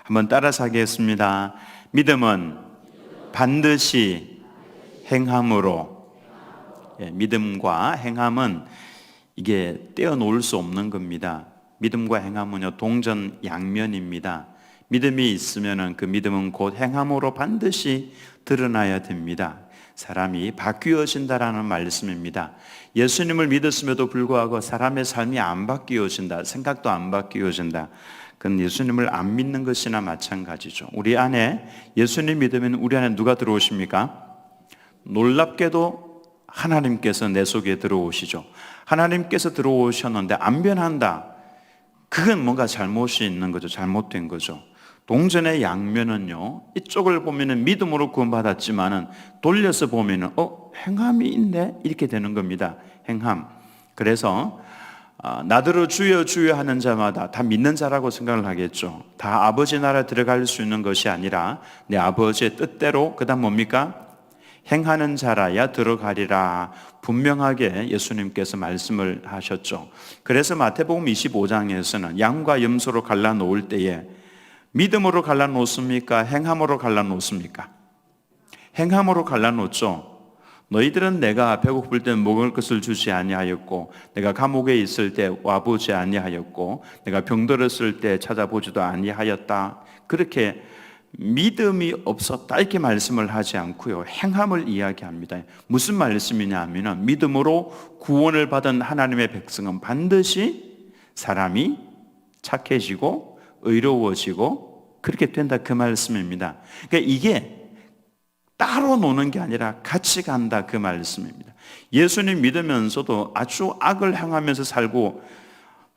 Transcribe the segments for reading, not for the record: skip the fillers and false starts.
한번 따라서 하겠습니다. 믿음은 반드시 행함으로. 믿음과 행함은 이게 떼어놓을 수 없는 겁니다. 믿음과 행함은요, 동전 양면입니다. 믿음이 있으면 그 믿음은 곧 행함으로 반드시 드러나야 됩니다. 사람이 바뀌어진다라는 말씀입니다. 예수님을 믿었음에도 불구하고 사람의 삶이 안 바뀌어진다, 생각도 안 바뀌어진다, 그건 예수님을 안 믿는 것이나 마찬가지죠. 우리 안에 예수님 믿으면 우리 안에 누가 들어오십니까? 놀랍게도 하나님께서 내 속에 들어오시죠. 하나님께서 들어오셨는데 안 변한다, 그건 뭔가 잘못이 있는 거죠. 잘못된 거죠. 동전의 양면은요, 이쪽을 보면은 믿음으로 구원받았지만은 돌려서 보면은 행함이 있네, 이렇게 되는 겁니다. 행함. 그래서 나더러 주여 주여 하는 자마다 다 믿는 자라고 생각을 하겠죠. 다 아버지 나라 들어갈 수 있는 것이 아니라 내 아버지의 뜻대로, 그 다음 뭡니까? 행하는 자라야 들어가리라, 분명하게 예수님께서 말씀을 하셨죠. 그래서 마태복음 25장에서는 양과 염소로 갈라놓을 때에 믿음으로 갈라놓습니까? 행함으로 갈라놓습니까? 행함으로 갈라놓죠. 너희들은 내가 배고플 때 먹을 것을 주지 아니하였고, 내가 감옥에 있을 때 와보지 아니하였고, 내가 병들었을 때 찾아보지도 아니하였다. 그렇게 믿음이 없었다 이렇게 말씀을 하지 않고요, 행함을 이야기합니다. 무슨 말씀이냐 하면, 믿음으로 구원을 받은 하나님의 백성은 반드시 사람이 착해지고 의로워지고 그렇게 된다, 그 말씀입니다. 그러니까 이게 따로 노는 게 아니라 같이 간다, 그 말씀입니다. 예수님 믿으면서도 아주 악을 행하면서 살고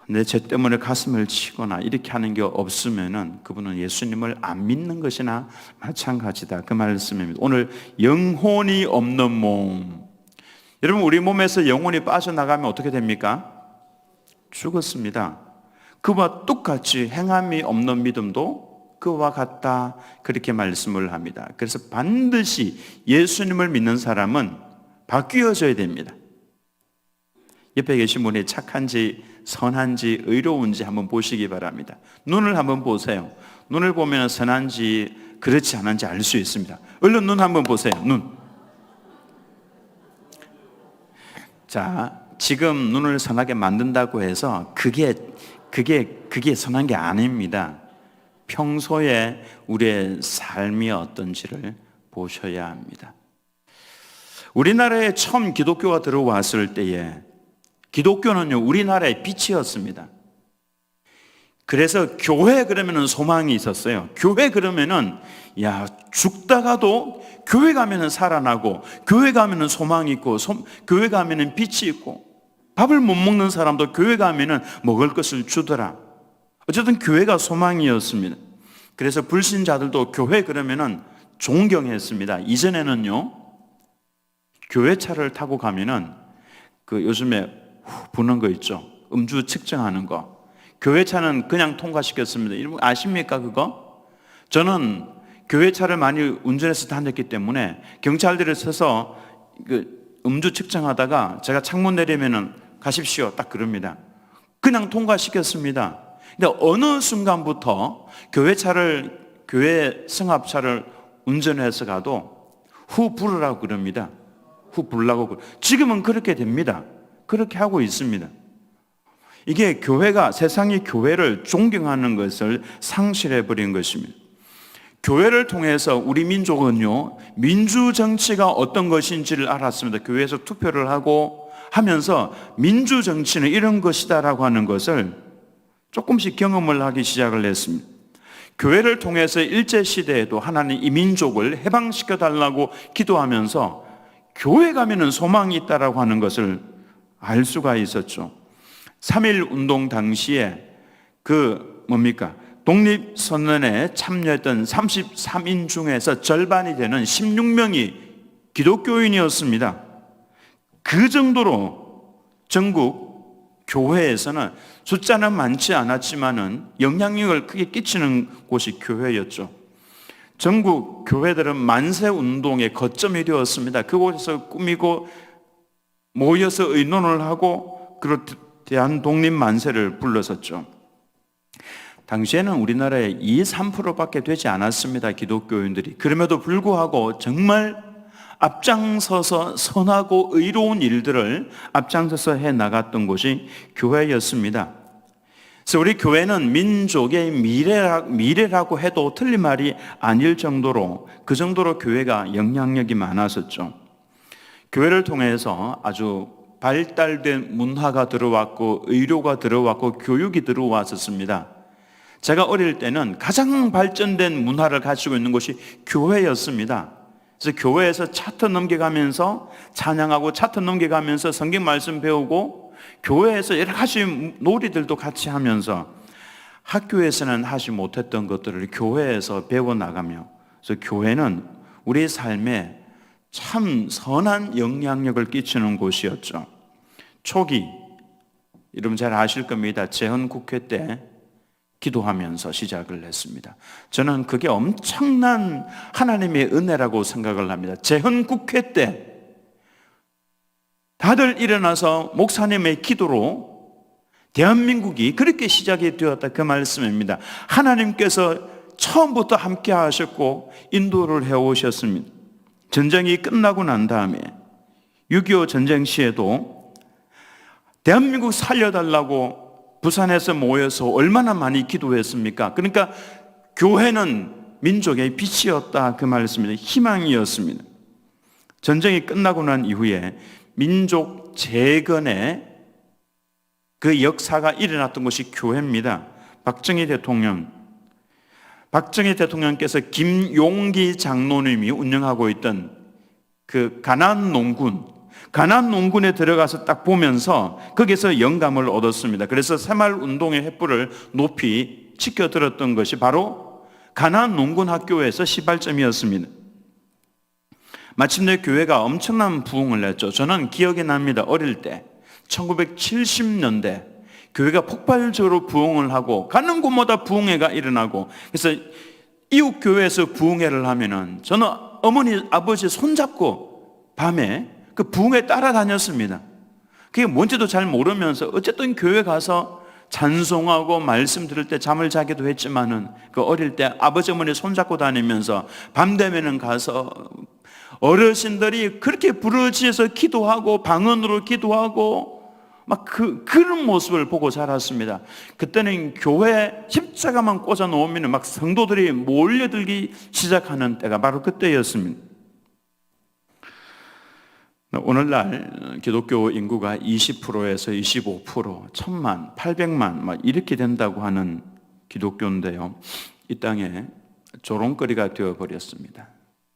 내 죄 때문에 가슴을 치거나 이렇게 하는 게 없으면은 그분은 예수님을 안 믿는 것이나 마찬가지다, 그 말씀입니다. 오늘 영혼이 없는 몸. 여러분, 우리 몸에서 영혼이 빠져나가면 어떻게 됩니까? 죽었습니다. 그와 똑같이 행함이 없는 믿음도 그와 같다, 그렇게 말씀을 합니다. 그래서 반드시 예수님을 믿는 사람은 바뀌어져야 됩니다. 옆에 계신 분이 착한지 선한지 의로운지 한번 보시기 바랍니다. 눈을 한번 보세요. 눈을 보면 선한지 그렇지 않은지 알 수 있습니다. 얼른 눈 한번 보세요. 눈. 자, 지금 눈을 선하게 만든다고 해서 그게 선한 게 아닙니다. 평소에 우리의 삶이 어떤지를 보셔야 합니다. 우리나라에 처음 기독교가 들어왔을 때에 기독교는요, 우리나라의 빛이었습니다. 그래서 교회 그러면은 소망이 있었어요. 교회 그러면은 죽다가도 교회 가면은 살아나고, 교회 가면은 소망이 있고, 교회 가면은 빛이 있고, 밥을 못 먹는 사람도 교회 가면은 먹을 것을 주더라. 어쨌든 교회가 소망이었습니다. 그래서 불신자들도 교회 그러면은 존경했습니다. 이전에는요, 교회 차를 타고 가면은 그 요즘에 부는 거 있죠, 음주 측정하는 거, 교회 차는 그냥 통과시켰습니다. 여러분 아십니까 그거? 저는 교회 차를 많이 운전해서 다녔기 때문에 경찰들이 서서 그 음주 측정하다가 제가 창문 내리면은 가십시오 딱 그럽니다. 그냥 통과시켰습니다. 근데 어느 순간부터 교회 승합차를 운전해서 가도 후 부르라고 그럽니다. 후 부르라고. 지금은 그렇게 됩니다. 그렇게 하고 있습니다. 이게 교회가, 세상이 교회를 존경하는 것을 상실해버린 것입니다. 교회를 통해서 우리 민족은요, 민주정치가 어떤 것인지를 알았습니다. 교회에서 투표를 하고 하면서 민주정치는 이런 것이다라고 하는 것을 조금씩 경험을 하기 시작을 했습니다. 교회를 통해서 일제시대에도 하나님 이 민족을 해방시켜 달라고 기도하면서 교회 가면은 소망이 있다라고 하는 것을 알 수가 있었죠. 3.1 운동 당시에 독립선언에 참여했던 33인 중에서 절반이 되는 16명이 기독교인이었습니다. 그 정도로 전국 교회에서는 숫자는 많지 않았지만은 영향력을 크게 끼치는 곳이 교회였죠. 전국 교회들은 만세 운동의 거점이 되었습니다. 그곳에서 꾸미고 모여서 의논을 하고 그리고 대한 독립 만세를 불렀었죠. 당시에는 우리나라에 2, 3%밖에 되지 않았습니다. 기독교인들이. 그럼에도 불구하고 정말 앞장서서 선하고 의로운 일들을 앞장서서 해 나갔던 곳이 교회였습니다. 그래서 우리 교회는 민족의 미래라고 해도 틀린 말이 아닐 정도로, 그 정도로 교회가 영향력이 많았었죠. 교회를 통해서 아주 발달된 문화가 들어왔고 의료가 들어왔고 교육이 들어왔었습니다. 제가 어릴 때는 가장 발전된 문화를 가지고 있는 곳이 교회였습니다. 그래서 교회에서 차트 넘겨가면서 찬양하고 차트 넘겨가면서 성경 말씀 배우고 교회에서 여러 가지 놀이들도 같이 하면서 학교에서는 하지 못했던 것들을 교회에서 배워나가며, 그래서 교회는 우리 삶에 참 선한 영향력을 끼치는 곳이었죠. 초기, 여러분 잘 아실 겁니다. 재헌국회 때 기도하면서 시작을 했습니다. 저는 그게 엄청난 하나님의 은혜라고 생각을 합니다. 재헌국회 때 다들 일어나서 목사님의 기도로 대한민국이 그렇게 시작이 되었다, 그 말씀입니다. 하나님께서 처음부터 함께 하셨고 인도를 해오셨습니다. 전쟁이 끝나고 난 다음에 6.25 전쟁 시에도 대한민국 살려달라고 부산에서 모여서 얼마나 많이 기도했습니까? 그러니까 교회는 민족의 빛이었다, 그 말씀입니다. 희망이었습니다. 전쟁이 끝나고 난 이후에 민족 재건의 그 역사가 일어났던 것이 교회입니다. 박정희 대통령께서 김용기 장로님이 운영하고 있던 그 가난농군에 들어가서 딱 보면서 거기서 영감을 얻었습니다. 그래서 새마을운동의 횃불을 높이 지켜들었던 것이 바로 가난농군학교에서 시발점이었습니다. 마침내 교회가 엄청난 부흥을 했죠. 저는 기억이 납니다. 어릴 때 1970년대 교회가 폭발적으로 부흥을 하고 가는 곳마다 부흥회가 일어나고, 그래서 이웃 교회에서 부흥회를 하면은 저는 어머니 아버지 손잡고 밤에 그 부흥회 따라다녔습니다. 그게 뭔지도 잘 모르면서 어쨌든 교회 가서 찬송하고 말씀 들을 때 잠을 자기도 했지만은 그 어릴 때 아버지 어머니 손잡고 다니면서 밤 되면은 가서 어르신들이 그렇게 부르짖어서 기도하고 방언으로 기도하고 막 그런 모습을 보고 자랐습니다. 그때는 교회 십자가만 꽂아 놓으면 막 성도들이 몰려들기 시작하는 때가 바로 그때였습니다. 오늘날 기독교 인구가 20%에서 25%, 1000만, 800만 막 이렇게 된다고 하는 기독교인데요, 이 땅에 조롱거리가 되어버렸습니다.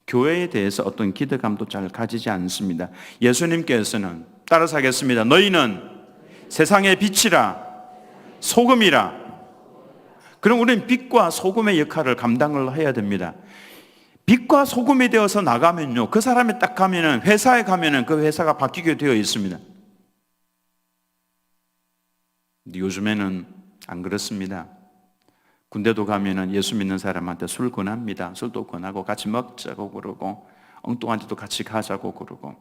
교회에 대해서 어떤 기대감도 잘 가지지 않습니다. 예수님께서는 따라서 하겠습니다. 너희는 세상의 빛이라 소금이라. 그럼 우리는 빛과 소금의 역할을 감당을 해야 됩니다. 빛과 소금이 되어서 나가면요, 그 사람이 딱 가면은, 회사에 가면은 그 회사가 바뀌게 되어 있습니다. 근데 요즘에는 안 그렇습니다. 군대도 가면은 예수 믿는 사람한테 술 권합니다. 술도 권하고 같이 먹자고 그러고 엉뚱한 데도 같이 가자고 그러고.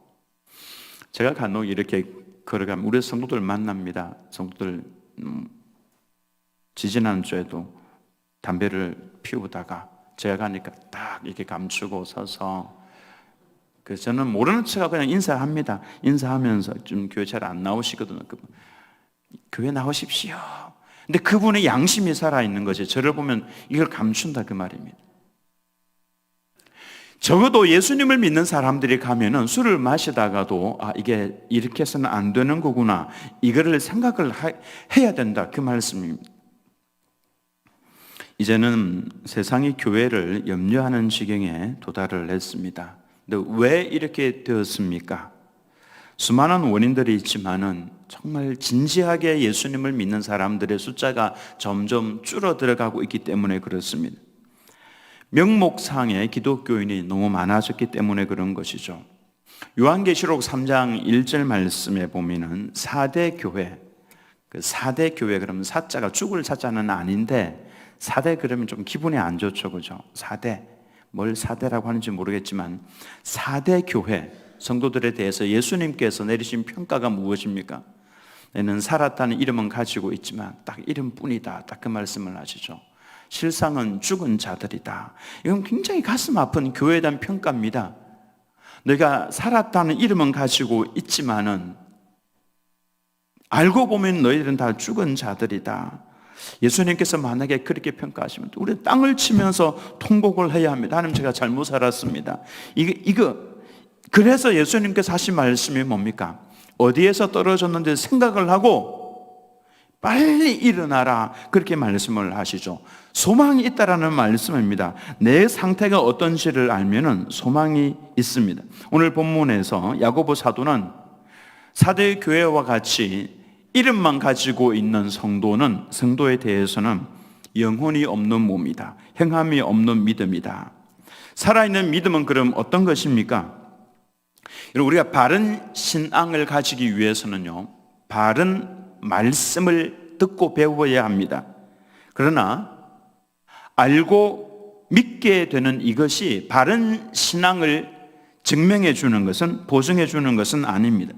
제가 간혹 이렇게 걸어가면 우리 성도들 만납니다. 성도들 지지난주에도 담배를 피우다가 제가 가니까 딱 이렇게 감추고 서서, 그래서 저는 모르는 척하고 그냥 인사합니다. 인사하면서 좀 교회 잘 안 나오시거든요. 교회 나오십시오. 근데 그분의 양심이 살아있는 거지. 저를 보면 이걸 감춘다, 그 말입니다. 적어도 예수님을 믿는 사람들이 가면은 술을 마시다가도 이게 이렇게 해서는 안 되는 거구나, 이거를 생각을 해야 된다, 그 말씀입니다. 이제는 세상이 교회를 염려하는 지경에 도달을 했습니다. 근데 왜 이렇게 되었습니까? 수많은 원인들이 있지만은 정말 진지하게 예수님을 믿는 사람들의 숫자가 점점 줄어들어가고 있기 때문에 그렇습니다. 명목상의 기독교인이 너무 많아졌기 때문에 그런 것이죠. 요한계시록 3장 1절 말씀에 보면은 4대 교회, 그 4대 교회, 그러면 사자가 죽을 사자는 아닌데 4대 그러면 좀 기분이 안 좋죠, 그죠? 4대, 뭘 4대라고 하는지 모르겠지만 4대 교회 성도들에 대해서 예수님께서 내리신 평가가 무엇입니까? 너는 살았다는 이름은 가지고 있지만 딱 이름뿐이다, 딱 그 말씀을 하시죠. 실상은 죽은 자들이다. 이건 굉장히 가슴 아픈 교회에 대한 평가입니다. 내가 살았다는 이름은 가지고 있지만은 알고 보면 너희들은 다 죽은 자들이다. 예수님께서 만약에 그렇게 평가하시면 우리 땅을 치면서 통곡을 해야 합니다. 하나님, 제가 잘못 살았습니다. 그래서 예수님께서 하신 말씀이 뭡니까? 어디에서 떨어졌는지 생각을 하고 빨리 일어나라, 그렇게 말씀을 하시죠. 소망이 있다라는 말씀입니다. 내 상태가 어떤지를 알면은 소망이 있습니다. 오늘 본문에서 야고보 사도는 사대 교회와 같이 이름만 가지고 있는 성도에 대해서는 영혼이 없는 몸이다, 행함이 없는 믿음이다. 살아있는 믿음은 그럼 어떤 것입니까? 우리가 바른 신앙을 가지기 위해서는요, 바른 말씀을 듣고 배워야 합니다. 그러나 알고 믿게 되는 이것이 바른 신앙을 증명해 주는 것은, 보증해 주는 것은 아닙니다.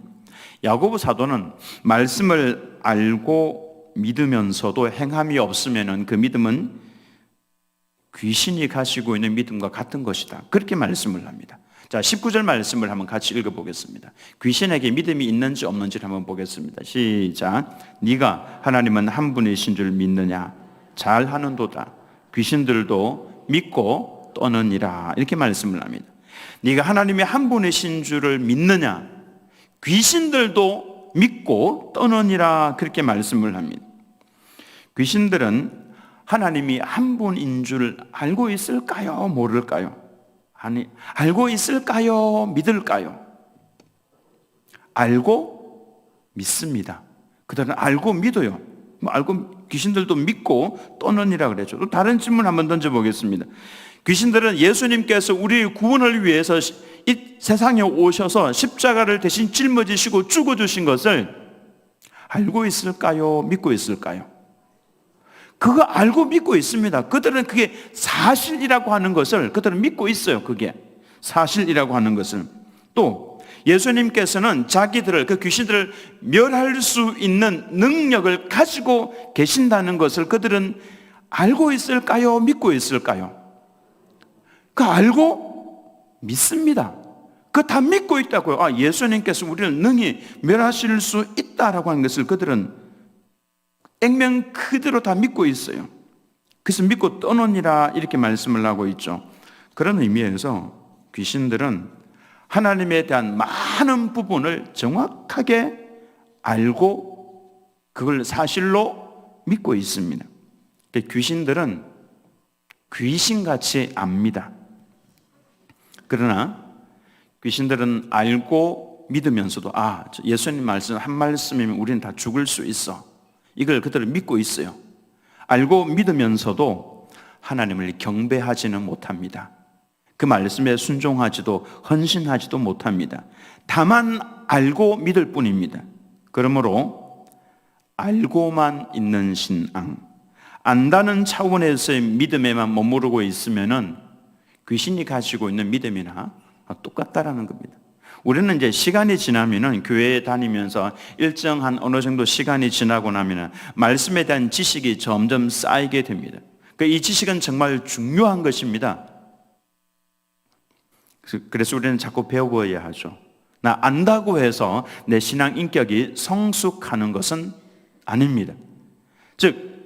야고보 사도는 말씀을 알고 믿으면서도 행함이 없으면 그 믿음은 귀신이 가지고 있는 믿음과 같은 것이다, 그렇게 말씀을 합니다. 자, 19절 말씀을 한번 같이 읽어보겠습니다. 귀신에게 믿음이 있는지 없는지를 한번 보겠습니다. 시작. 네가 하나님은 한 분이신 줄 믿느냐? 잘하는도다. 귀신들도 믿고 떠느니라, 이렇게 말씀을 합니다. 네가 하나님이 한 분이신 줄을 믿느냐? 귀신들도 믿고 떠느니라, 그렇게 말씀을 합니다. 귀신들은 하나님이 한 분인 줄 알고 있을까요? 모를까요? 아니, 알고 있을까요? 믿을까요? 알고 믿습니다. 그들은 알고 믿어요. 알고, 귀신들도 믿고 떠느니라 그랬죠. 또 다른 질문 한번 던져보겠습니다. 귀신들은 예수님께서 우리의 구원을 위해서 이 세상에 오셔서 십자가를 대신 짊어지시고 죽어주신 것을 알고 있을까요? 믿고 있을까요? 그거 알고 믿고 있습니다. 그들은 그게 사실이라고 하는 것을 그들은 믿고 있어요. 그게 사실이라고 하는 것을. 또 예수님께서는 자기들을, 그 귀신들을 멸할 수 있는 능력을 가지고 계신다는 것을 그들은 알고 있을까요? 믿고 있을까요? 그 알고 믿습니다. 그 다 믿고 있다고요. 아, 예수님께서 우리를 능히 멸하실 수 있다라고 하는 것을 그들은 액면 그대로 다 믿고 있어요. 그래서 믿고 떠느니라, 이렇게 말씀을 하고 있죠. 그런 의미에서 귀신들은 하나님에 대한 많은 부분을 정확하게 알고 그걸 사실로 믿고 있습니다. 귀신들은 귀신같이 압니다. 그러나 귀신들은 알고 믿으면서도 예수님 말씀 한 말씀이면 우리는 다 죽을 수 있어, 이걸 그들은 믿고 있어요. 알고 믿으면서도 하나님을 경배하지는 못합니다. 그 말씀에 순종하지도 헌신하지도 못합니다. 다만 알고 믿을 뿐입니다. 그러므로 알고만 있는 신앙, 안다는 차원에서의 믿음에만 머무르고 있으면은 귀신이 가지고 있는 믿음이나 똑같다라는 겁니다. 우리는 이제 시간이 지나면은 교회에 다니면서 일정한 어느 정도 시간이 지나고 나면은 말씀에 대한 지식이 점점 쌓이게 됩니다. 이 지식은 정말 중요한 것입니다. 그래서 우리는 자꾸 배워야 하죠. 나 안다고 해서 내 신앙 인격이 성숙하는 것은 아닙니다. 즉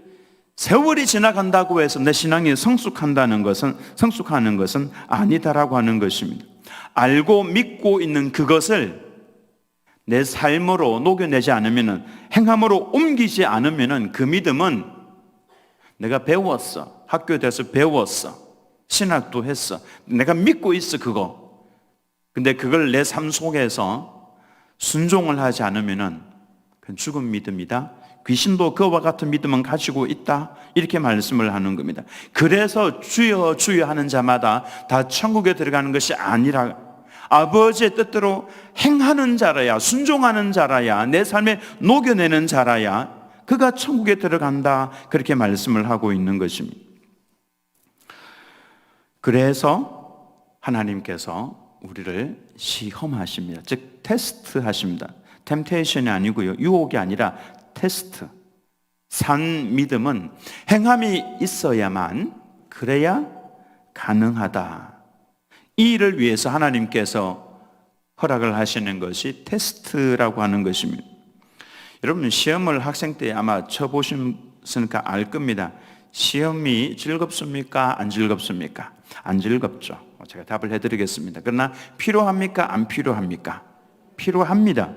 세월이 지나간다고 해서 내 신앙이 성숙하는 것은 아니다라고 하는 것입니다. 알고 믿고 있는 그것을 내 삶으로 녹여내지 않으면, 행함으로 옮기지 않으면 그 믿음은 내가 배웠어, 학교에 대해서 배웠어, 신학도 했어, 내가 믿고 있어 그거. 근데 그걸 내 삶 속에서 순종을 하지 않으면 그건 죽은 믿음이다. 귀신도 그와 같은 믿음은 가지고 있다, 이렇게 말씀을 하는 겁니다. 그래서 주여 주여 하는 자마다 다 천국에 들어가는 것이 아니라 아버지의 뜻대로 행하는 자라야, 순종하는 자라야, 내 삶에 녹여내는 자라야 그가 천국에 들어간다, 그렇게 말씀을 하고 있는 것입니다. 그래서 하나님께서 우리를 시험하십니다. 즉 테스트하십니다. 템테이션이 아니고요, 유혹이 아니라 테스트. 산 믿음은 행함이 있어야만 그래야 가능하다. 이 일을 위해서 하나님께서 허락을 하시는 것이 테스트라고 하는 것입니다. 여러분 시험을 학생 때 아마 쳐보셨으니까 알 겁니다. 시험이 즐겁습니까? 안 즐겁습니까? 안 즐겁죠. 제가 답을 해드리겠습니다. 그러나 필요합니까? 안 필요합니까? 필요합니다.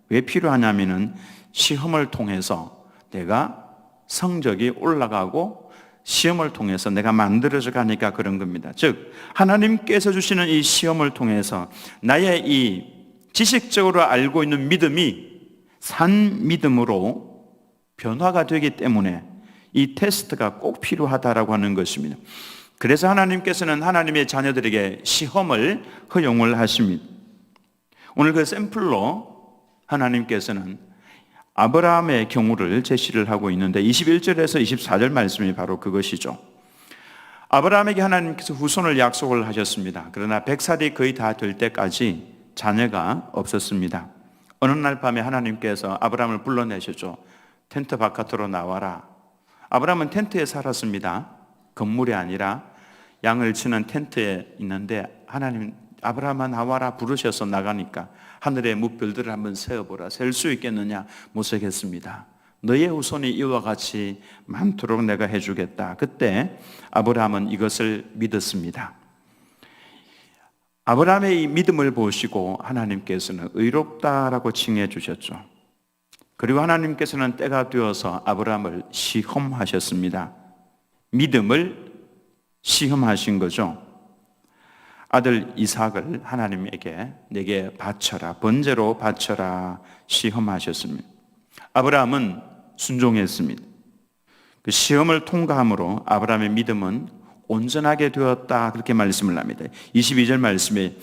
왜 필요하냐면은 시험을 통해서 내가 성적이 올라가고 시험을 통해서 내가 만들어져 가니까 그런 겁니다. 즉 하나님께서 주시는 이 시험을 통해서 나의 이 지식적으로 알고 있는 믿음이 산 믿음으로 변화가 되기 때문에 이 테스트가 꼭 필요하다라고 하는 것입니다. 그래서 하나님께서는 하나님의 자녀들에게 시험을 허용을 하십니다. 오늘 그 샘플로 하나님께서는 아브라함의 경우를 제시를 하고 있는데 21절에서 24절 말씀이 바로 그것이죠. 아브라함에게 하나님께서 후손을 약속을 하셨습니다. 그러나 100살이 거의 다 될 때까지 자녀가 없었습니다. 어느 날 밤에 하나님께서 아브라함을 불러내셨죠. 텐트 바깥으로 나와라. 아브라함은 텐트에 살았습니다. 건물이 아니라 양을 치는 텐트에 있는데 하나님 아브라함아 나와라 부르셔서 나가니까 하늘의 뭇별들을 한번 세어보라. 셀 수 있겠느냐? 못 세겠습니다. 너의 후손이 이와 같이 많도록 내가 해주겠다. 그때 아브라함은 이것을 믿었습니다. 아브라함의 이 믿음을 보시고 하나님께서는 의롭다라고 칭해 주셨죠. 그리고 하나님께서는 때가 되어서 아브라함을 시험하셨습니다. 믿음을 시험하신 거죠. 아들 이삭을 하나님에게 내게 바쳐라, 번제로 바쳐라 시험하셨습니다. 아브라함은 순종했습니다. 그 시험을 통과함으로 아브라함의 믿음은 온전하게 되었다 그렇게 말씀을 합니다. 22절 말씀에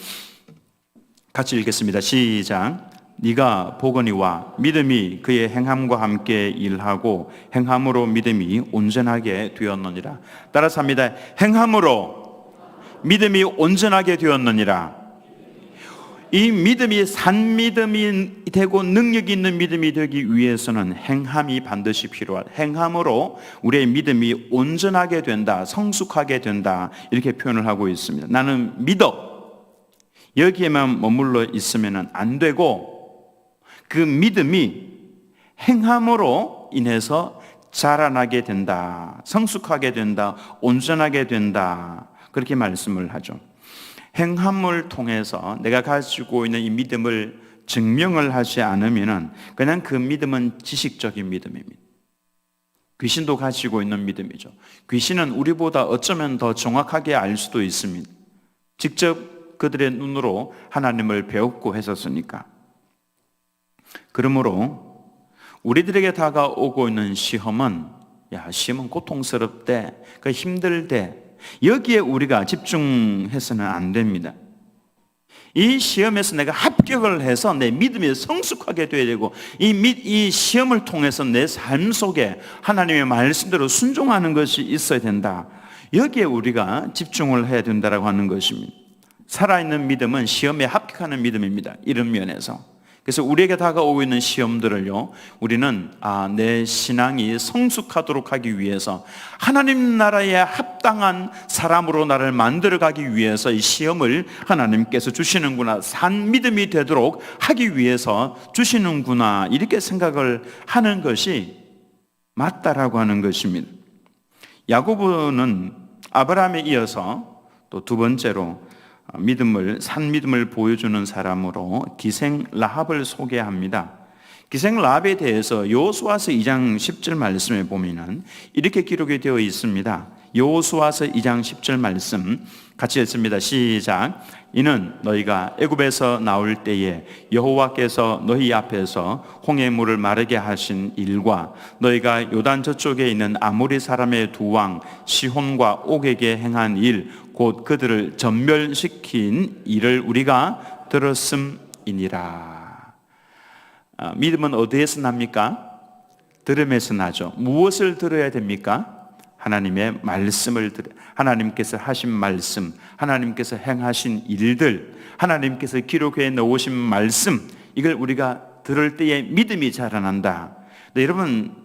같이 읽겠습니다. 시작. 네가 보거니와 믿음이 그의 행함과 함께 일하고 행함으로 믿음이 온전하게 되었느니라. 따라서 합니다. 행함으로 믿음이 온전하게 되었느니라. 이 믿음이 산 믿음이 되고 능력이 있는 믿음이 되기 위해서는 행함이 반드시 필요하다. 행함으로 우리의 믿음이 온전하게 된다, 성숙하게 된다 이렇게 표현을 하고 있습니다. 나는 믿어. 여기에만 머물러 있으면 안 되고 그 믿음이 행함으로 인해서 자라나게 된다, 성숙하게 된다, 온전하게 된다 그렇게 말씀을 하죠. 행함을 통해서 내가 가지고 있는 이 믿음을 증명을 하지 않으면 그냥 그 믿음은 지식적인 믿음입니다. 귀신도 가지고 있는 믿음이죠. 귀신은 우리보다 어쩌면 더 정확하게 알 수도 있습니다. 직접 그들의 눈으로 하나님을 배웠고 했었으니까. 그러므로 우리들에게 다가오고 있는 시험은 시험은 고통스럽대, 힘들대 여기에 우리가 집중해서는 안 됩니다. 이 시험에서 내가 합격을 해서 내 믿음이 성숙하게 되어야 되고 이 시험을 통해서 내 삶 속에 하나님의 말씀대로 순종하는 것이 있어야 된다. 여기에 우리가 집중을 해야 된다고 하는 것입니다. 살아있는 믿음은 시험에 합격하는 믿음입니다. 이런 면에서. 그래서 우리에게 다가오고 있는 시험들을요, 우리는 내 신앙이 성숙하도록 하기 위해서 하나님 나라에 합당한 사람으로 나를 만들어가기 위해서 이 시험을 하나님께서 주시는구나, 산 믿음이 되도록 하기 위해서 주시는구나 이렇게 생각을 하는 것이 맞다라고 하는 것입니다. 야고보는 아브라함에 이어서 또 두 번째로 산 믿음을 보여주는 사람으로 기생 라합을 소개합니다. 기생 라합에 대해서 여호수아서 2장 10절 말씀에 보면은 이렇게 기록이 되어 있습니다. 여호수아서 2장 10절 말씀 같이 읽습니다. 시작. 이는 너희가 애굽에서 나올 때에 여호와께서 너희 앞에서 홍해 물을 마르게 하신 일과 너희가 요단 저쪽에 있는 아모리 사람의 두 왕 시혼과 옥에게 행한 일 곧 그들을 전멸시킨 일을 우리가 들었음이니라. 믿음은 어디에서 납니까? 들음에서 나죠. 무엇을 들어야 됩니까? 하나님의 말씀을 하나님께서 하신 말씀, 하나님께서 행하신 일들, 하나님께서 기록해 놓으신 말씀, 이걸 우리가 들을 때에 믿음이 자라난다. 네, 여러분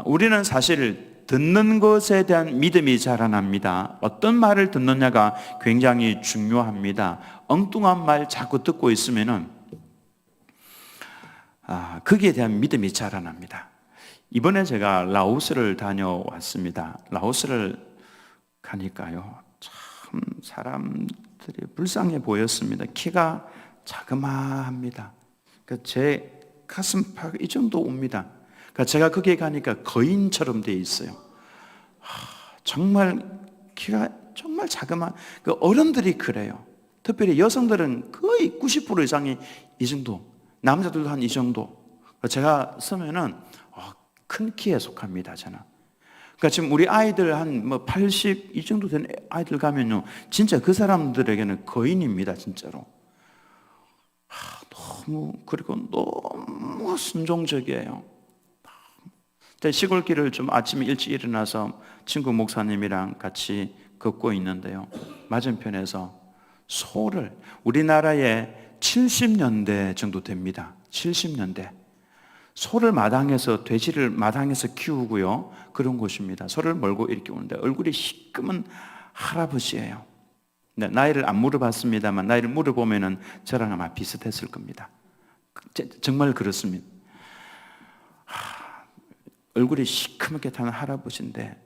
우리는 사실 듣는 것에 대한 믿음이 자라납니다. 어떤 말을 듣느냐가 굉장히 중요합니다. 엉뚱한 말 자꾸 듣고 있으면은 거기에 대한 믿음이 자라납니다. 이번에 제가 라오스를 다녀왔습니다. 라오스를 가니까요, 참 사람들이 불쌍해 보였습니다. 키가 자그마합니다. 제 가슴팍 이 정도 옵니다. 제가 거기에 가니까 거인처럼 돼 있어요. 정말 키가 정말 자그마. 어른들이 그래요. 특별히 여성들은 거의 90% 이상이 이 정도, 남자들도 한 이 정도. 제가 서면은 큰 키에 속합니다, 저는. 그러니까 지금 우리 아이들 한 80 이 정도 된 아이들 가면요, 진짜 그 사람들에게는 거인입니다, 진짜로. 그리고 너무 순종적이에요. 시골길을 좀 아침에 일찍 일어나서 친구 목사님이랑 같이 걷고 있는데요, 맞은편에서 소를, 우리나라에 70년대 정도 됩니다. 70년대. 소를 마당에서, 돼지를 마당에서 키우고요, 그런 곳입니다. 소를 몰고 이렇게 오는데 얼굴이 시꺼먼 할아버지예요. 네, 나이를 안 물어봤습니다만 나이를 물어보면은 저랑 아마 비슷했을 겁니다. 정말 그렇습니다. 얼굴이 시커멓게 타는 할아버지인데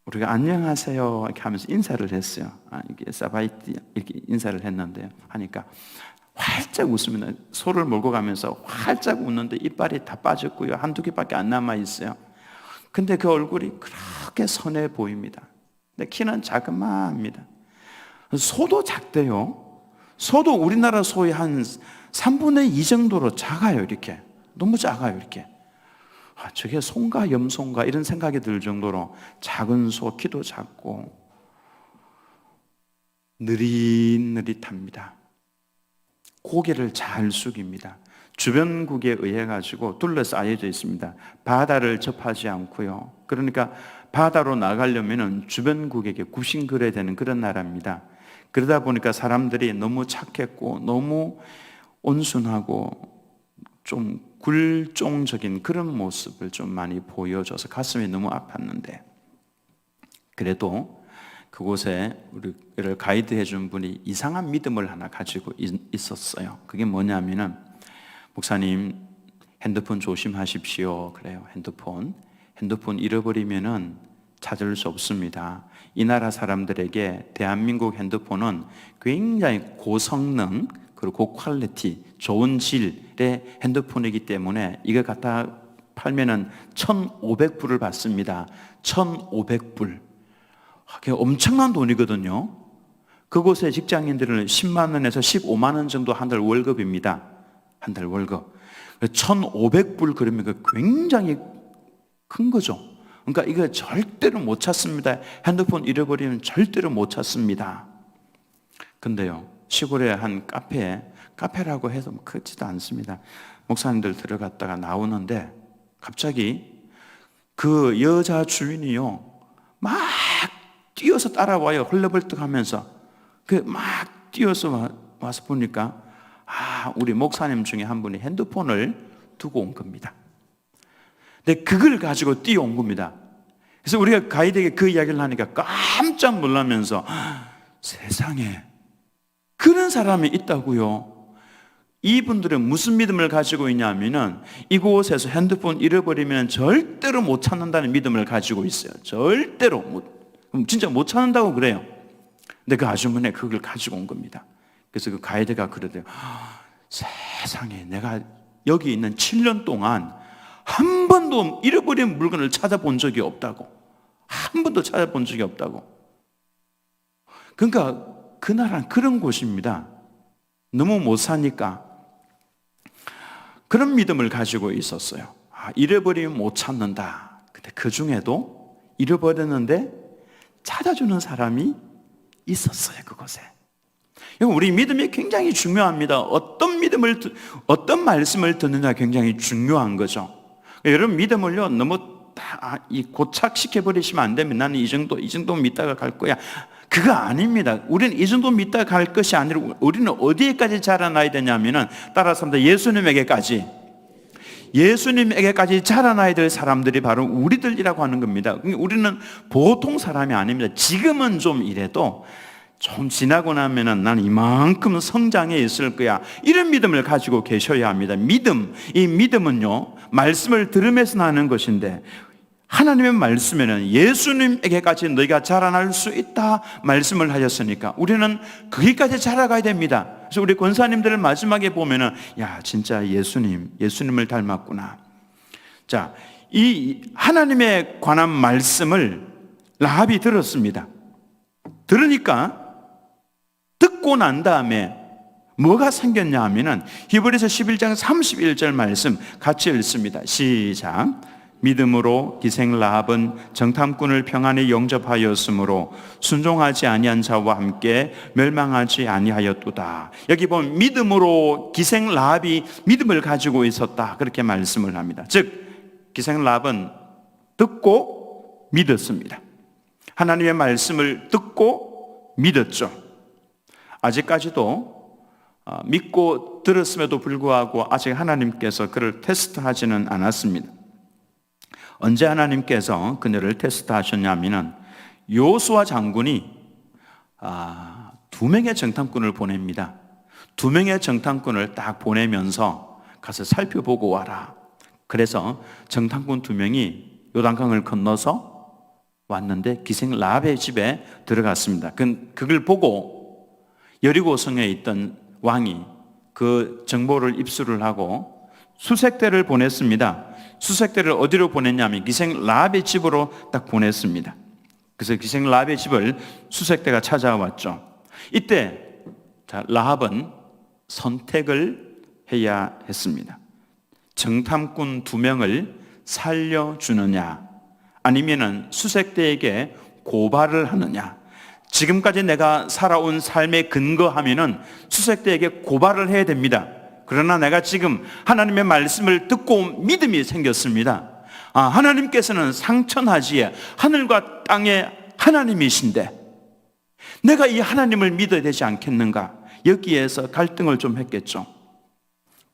우리가 안녕하세요 이렇게 하면서 인사를 했어요. 이렇게 사바이티 이렇게 인사를 했는데요, 하니까 활짝 웃습니다. 소를 몰고 가면서 활짝 웃는데 이빨이 다 빠졌고요, 한두 개밖에 안 남아 있어요. 근데 그 얼굴이 그렇게 선해 보입니다. 근데 키는 자그마합니다. 소도 작대요. 소도 우리나라 소의 한 3분의 2 정도로 작아요. 이렇게 너무 작아요. 이렇게 저게 소인가 염소인가 이런 생각이 들 정도로 작은 소, 키도 작고 느릿느릿합니다. 고개를 잘 숙입니다. 주변국에 의해 가지고 둘러싸여져 있습니다. 바다를 접하지 않고요. 그러니까 바다로 나가려면 주변국에게 굽신거려야 되는 그런 나라입니다. 그러다 보니까 사람들이 너무 착했고 너무 온순하고 좀 굴종적인 그런 모습을 좀 많이 보여줘서 가슴이 너무 아팠는데, 그래도 그곳에 우리를 가이드해 준 분이 이상한 믿음을 하나 가지고 있었어요. 그게 뭐냐면은, 목사님 핸드폰 조심하십시오. 그래요. 핸드폰 잃어버리면은 찾을 수 없습니다. 이 나라 사람들에게 대한민국 핸드폰은 굉장히 고성능 그리고 고퀄리티, 좋은 질의 핸드폰이기 때문에 이거 갖다 팔면은 1,500불을 받습니다. 1,500불. 그게 엄청난 돈이거든요. 그곳의 직장인들은 10만 원에서 15만 원 정도 한 달 월급입니다. 한 달 월급. 1,500불 그러면 그 굉장히 큰 거죠. 그러니까 이거 절대로 못 찾습니다. 핸드폰 잃어버리면 절대로 못 찾습니다. 근데요, 시골의 한 카페라고 해도 크지도 않습니다. 목사님들 들어갔다가 나오는데 갑자기 그 여자 주인이요, 막 뛰어서 따라와요. 헐레벌떡하면서 막 뛰어서 와서 보니까 우리 목사님 중에 한 분이 핸드폰을 두고 온 겁니다. 근데 그걸 가지고 뛰어온 겁니다. 그래서 우리가 가이드에게 그 이야기를 하니까 깜짝 놀라면서 세상에 그런 사람이 있다고요. 이분들은 무슨 믿음을 가지고 있냐면은 이곳에서 핸드폰 잃어버리면 절대로 못 찾는다는 믿음을 가지고 있어요. 절대로 진짜 못 찾는다고 그래요. 근데 그 아주머니가 그걸 가지고 온 겁니다. 그래서 그 가이드가 그러대요. 세상에, 내가 여기 있는 7년 동안 한 번도 잃어버린 물건을 찾아본 적이 없다고. 한 번도 찾아본 적이 없다고. 그러니까 그 나라는 그런 곳입니다. 너무 못 사니까 그런 믿음을 가지고 있었어요. 잃어버리면 못 찾는다. 근데 그 중에도 잃어버렸는데 찾아주는 사람이 있었어요, 그곳에. 우리 믿음이 굉장히 중요합니다. 어떤 말씀을 듣느냐 굉장히 중요한 거죠. 여러분, 믿음을요 너무 고착시켜 버리시면 안 됩니다. 나는 이 정도 믿다가 갈 거야. 그거 아닙니다. 우리는 이 정도 믿다가 갈 것이 아니라 우리는 어디에까지 자라나야 되냐면은, 따라서 예수님에게까지. 예수님에게까지 자라나야 될 사람들이 바로 우리들이라고 하는 겁니다. 우리는 보통 사람이 아닙니다. 지금은 좀 이래도 좀 지나고 나면은 난 이만큼 성장해 있을 거야, 이런 믿음을 가지고 계셔야 합니다. 이 믿음은요, 말씀을 들으면서 나는 것인데, 하나님의 말씀에는 예수님에게까지 너희가 자라날 수 있다 말씀을 하셨으니까 우리는 거기까지 자라가야 됩니다. 그래서 우리 권사님들을 마지막에 보면은, 야, 진짜 예수님을 닮았구나. 자, 이 하나님에 관한 말씀을 라합이 들었습니다. 들으니까, 듣고 난 다음에 뭐가 생겼냐 하면은 히브리서 11장 31절 말씀 같이 읽습니다. 시작. 믿음으로 기생 라합은 정탐꾼을 평안히 영접하였으므로 순종하지 아니한 자와 함께 멸망하지 아니하였도다. 여기 보면 믿음으로 기생 라합이 믿음을 가지고 있었다, 그렇게 말씀을 합니다. 즉 기생 라합은 듣고 믿었습니다. 하나님의 말씀을 듣고 믿었죠. 아직까지도 믿고 들었음에도 불구하고 아직 하나님께서 그를 테스트하지는 않았습니다. 언제 하나님께서 그녀를 테스트하셨냐면은 요수아 장군이 2명의 정탐꾼을 보냅니다. 2명의 정탐꾼을 딱 보내면서 가서 살펴보고 와라. 그래서 정탐꾼 2명이 요단강을 건너서 왔는데 기생 라합의 집에 들어갔습니다. 그걸 보고 여리고성에 있던 왕이 그 정보를 입수를 하고 수색대를 보냈습니다. 수색대를 어디로 보냈냐면 기생 라합의 집으로 딱 보냈습니다. 그래서 기생 라합의 집을 수색대가 찾아왔죠. 이때 라합은 선택을 해야 했습니다. 정탐꾼 2명을 살려주느냐, 아니면은 수색대에게 고발을 하느냐. 지금까지 내가 살아온 삶에 근거하면은 수색대에게 고발을 해야 됩니다. 그러나 내가 지금 하나님의 말씀을 듣고 믿음이 생겼습니다. 하나님께서는 상천하지에 하늘과 땅의 하나님이신데 내가 이 하나님을 믿어야 되지 않겠는가? 여기에서 갈등을 좀 했겠죠.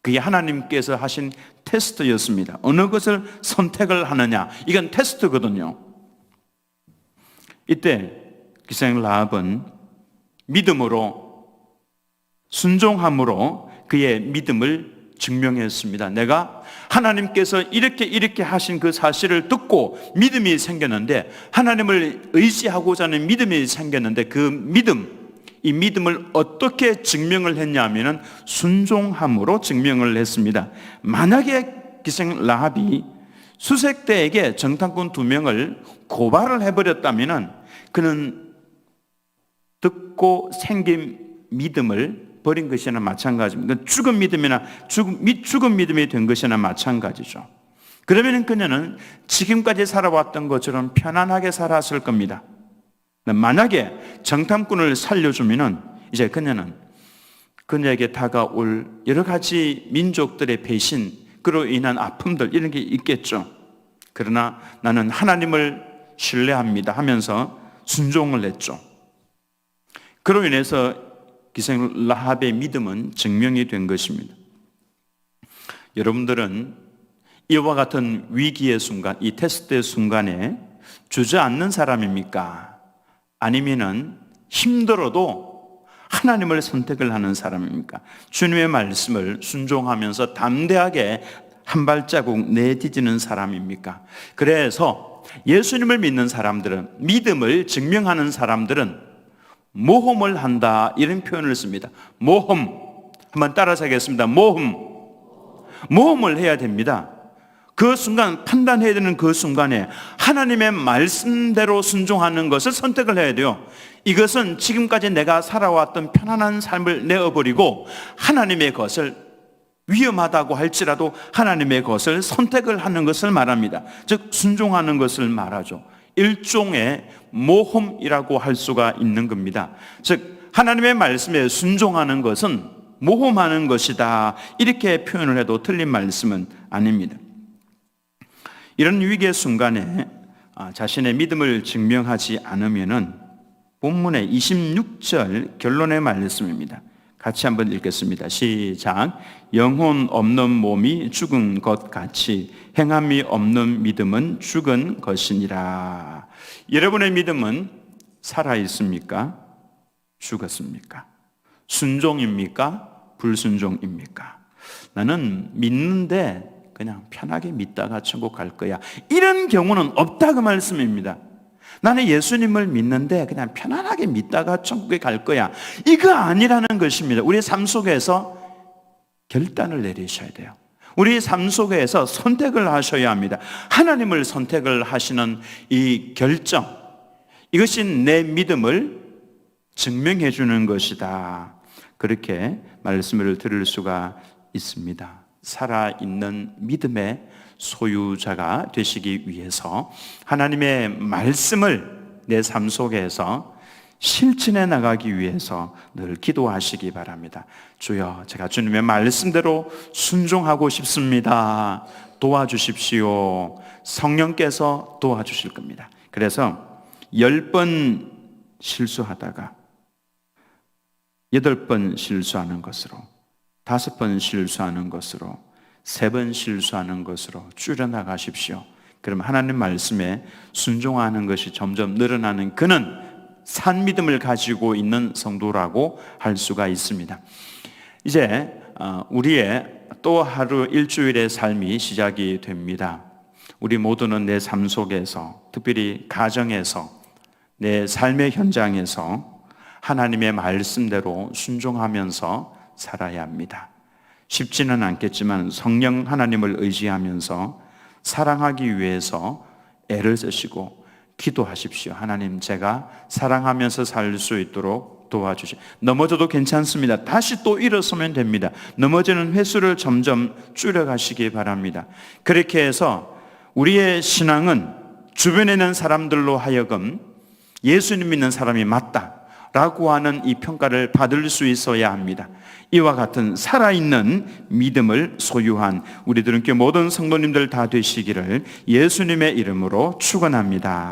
그게 하나님께서 하신 테스트였습니다. 어느 것을 선택을 하느냐, 이건 테스트거든요. 이때 기생 라합은 믿음으로, 순종함으로 그의 믿음을 증명했습니다. 내가 하나님께서 이렇게 하신 그 사실을 듣고 믿음이 생겼는데, 하나님을 의지하고자 하는 믿음이 생겼는데, 이 믿음을 어떻게 증명을 했냐면은 순종함으로 증명을 했습니다. 만약에 기생 라합이 수색대에게 정탐꾼 2명을 고발을 해버렸다면은 그는 듣고 생긴 믿음을 버린 것이나 마찬가지입니다. 죽은 믿음이나 죽은 믿음이 된 것이나 마찬가지죠. 그러면 그녀는 지금까지 살아왔던 것처럼 편안하게 살았을 겁니다. 만약에 정탐꾼을 살려주면은 이제 그녀에게 다가올 여러 가지 민족들의 배신, 그로 인한 아픔들, 이런 게 있겠죠. 그러나 나는 하나님을 신뢰합니다 하면서 순종을 했죠. 그로 인해서 기생 라합의 믿음은 증명이 된 것입니다. 여러분들은 이와 같은 위기의 순간, 이 테스트의 순간에 주저앉는 사람입니까? 아니면은 힘들어도 하나님을 선택을 하는 사람입니까? 주님의 말씀을 순종하면서 담대하게 한 발자국 내디디는 사람입니까? 그래서 예수님을 믿는 사람들은, 믿음을 증명하는 사람들은 모험을 한다, 이런 표현을 씁니다. 모험. 한번 따라서 하겠습니다. 모험을 해야 됩니다. 그 순간, 판단해야 되는 그 순간에 하나님의 말씀대로 순종하는 것을 선택을 해야 돼요. 이것은 지금까지 내가 살아왔던 편안한 삶을 내어버리고 하나님의 것을, 위험하다고 할지라도 하나님의 것을 선택을 하는 것을 말합니다. 즉 순종하는 것을 말하죠. 일종의 모험이라고 할 수가 있는 겁니다. 즉 하나님의 말씀에 순종하는 것은 모험하는 것이다, 이렇게 표현을 해도 틀린 말씀은 아닙니다. 이런 위기의 순간에 자신의 믿음을 증명하지 않으면은 본문의 26절 결론의 말씀입니다. 같이 한번 읽겠습니다. 시작. 영혼 없는 몸이 죽은 것 같이 행함이 없는 믿음은 죽은 것이니라. 여러분의 믿음은 살아 있습니까? 죽었습니까? 순종입니까? 불순종입니까? 나는 믿는데 그냥 편하게 믿다가 천국 갈 거야, 이런 경우는 없다, 그 말씀입니다. 나는 예수님을 믿는데 그냥 편안하게 믿다가 천국에 갈 거야, 이거 아니라는 것입니다. 우리의 삶 속에서 결단을 내리셔야 돼요. 우리 삶 속에서 선택을 하셔야 합니다. 하나님을 선택을 하시는 이 결정, 이것이 내 믿음을 증명해 주는 것이다, 그렇게 말씀을 들을 수가 있습니다. 살아있는 믿음의 소유자가 되시기 위해서 하나님의 말씀을 내 삶 속에서 실천해 나가기 위해서 늘 기도하시기 바랍니다. 주여, 제가 주님의 말씀대로 순종하고 싶습니다. 도와주십시오. 성령께서 도와주실 겁니다. 그래서 10번 실수하다가 8번 실수하는 것으로, 5번 실수하는 것으로, 3번 실수하는 것으로 줄여나가십시오. 그럼 하나님 말씀에 순종하는 것이 점점 늘어나는, 그는 산 믿음을 가지고 있는 성도라고 할 수가 있습니다. 이제 우리의 또 하루 일주일의 삶이 시작이 됩니다. 우리 모두는 내 삶 속에서, 특별히 가정에서, 내 삶의 현장에서 하나님의 말씀대로 순종하면서 살아야 합니다. 쉽지는 않겠지만 성령 하나님을 의지하면서 사랑하기 위해서 애를 쓰시고 기도하십시오. 하나님, 제가 사랑하면서 살 수 있도록 도와주시오. 넘어져도 괜찮습니다. 다시 또 일어서면 됩니다. 넘어지는 횟수를 점점 줄여가시기 바랍니다. 그렇게 해서 우리의 신앙은 주변에 있는 사람들로 하여금 예수님 믿는 사람이 맞다 라고 하는 이 평가를 받을 수 있어야 합니다. 이와 같은 살아있는 믿음을 소유한 우리들은 모든 성도님들 다 되시기를 예수님의 이름으로 축원합니다.